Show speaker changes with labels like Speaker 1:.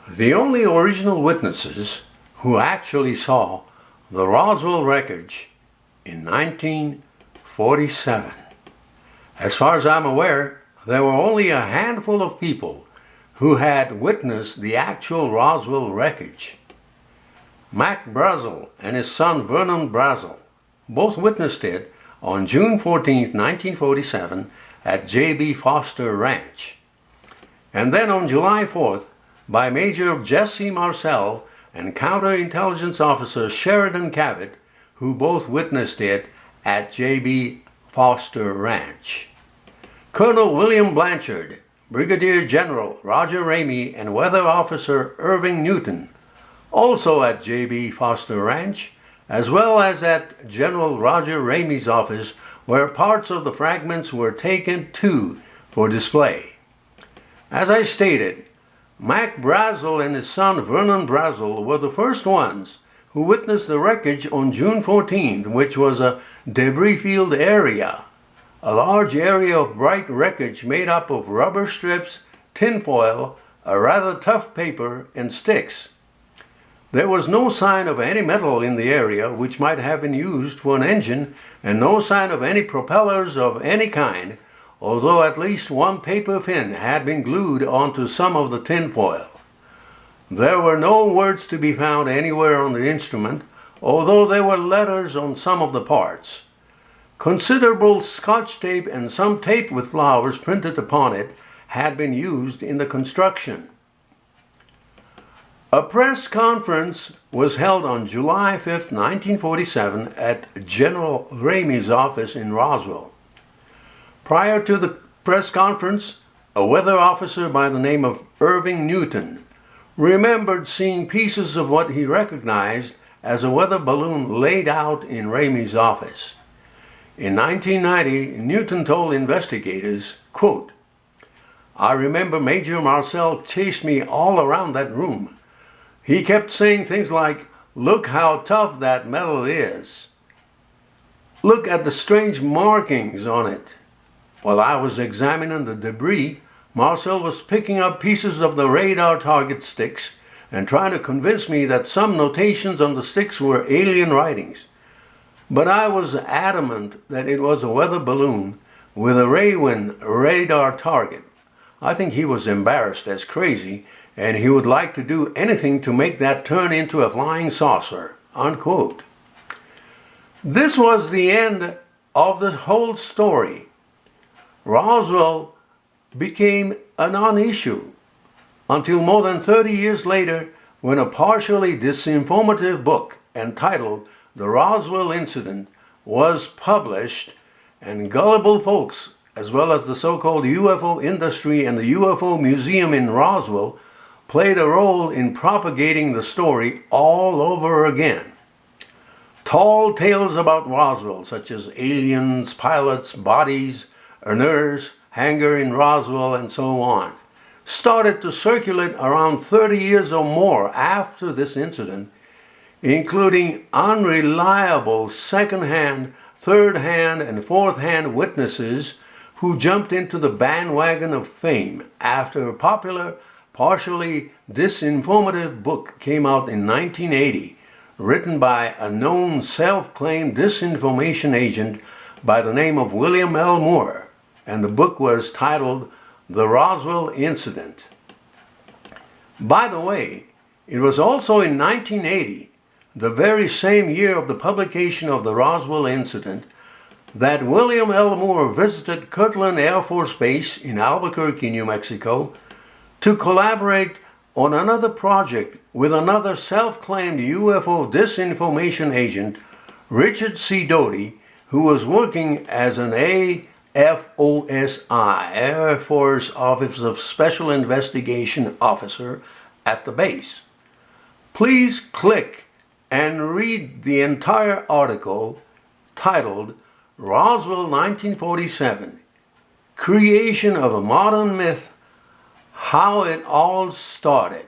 Speaker 1: The only original witnesses who actually saw the Roswell wreckage in 1947. As far as I'm aware, there were only a handful of people who had witnessed the actual Roswell wreckage. Mac Brazel and his son Vernon Brazel both witnessed it on June 14, 1947 at J.B. Foster Ranch. And then on July 4th, by Major Jesse Marcel and Counterintelligence Officer Sheridan Cabot, who both witnessed it at J.B. Foster Ranch. Colonel William Blanchard, Brigadier General Roger Ramey, and Weather Officer Irving Newton, also at J.B. Foster Ranch, as well as at General Roger Ramey's office, where parts of the fragments were taken too for display. As I stated, Mac Brazel and his son Vernon Brazel were the first ones who witnessed the wreckage on June 14th, which was a debris-filled area, a large area of bright wreckage made up of rubber strips, tinfoil, a rather tough paper, and sticks. There was no sign of any metal in the area which might have been used for an engine, and no sign of any propellers of any kind, although at least one paper fin had been glued onto some of the tinfoil. There were no words to be found anywhere on the instrument, although there were letters on some of the parts. Considerable Scotch tape and some tape with flowers printed upon it had been used in the construction. A press conference was held on July 5, 1947 at General Ramey's office in Roswell. Prior to the press conference, a weather officer by the name of Irving Newton remembered seeing pieces of what he recognized as a weather balloon laid out in Ramey's office. In 1990, Newton told investigators, quote, "I remember Major Marcel chased me all around that room. He kept saying things like, 'Look how tough that metal is. Look at the strange markings on it.' While I was examining the debris, Marcel was picking up pieces of the radar target sticks and trying to convince me that some notations on the sticks were alien writings. But I was adamant that it was a weather balloon with a Raywin radar target. I think he was embarrassed as crazy, and he would like to do anything to make that turn into a flying saucer." Unquote. This was the end of the whole story. Roswell became a non-issue until more than 30 years later, when a partially disinformative book entitled The Roswell Incident was published, and gullible folks, as well as the so-called UFO industry and the UFO Museum in Roswell, played a role in propagating the story all over again. Tall tales about Roswell, such as aliens, pilots, bodies, a nurse, hangar in Roswell, and so on, started to circulate around 30 years or more after this incident, including unreliable second-hand, third-hand, and fourth-hand witnesses who jumped into the bandwagon of fame after a popular, partially disinformative book came out in 1980, written by a known self-claimed disinformation agent by the name of William L. Moore, and the book was titled The Roswell Incident. By the way, it was also in 1980, the very same year of the publication of the Roswell Incident, that William L. Moore visited Kirtland Air Force Base in Albuquerque, New Mexico, to collaborate on another project with another self-claimed UFO disinformation agent, Richard C. Doty, who was working as an AFOSI, Air Force Office of Special Investigation Officer, at the base. Please click and read the entire article titled Roswell 1947, Creation of a Modern Myth, How It All Started.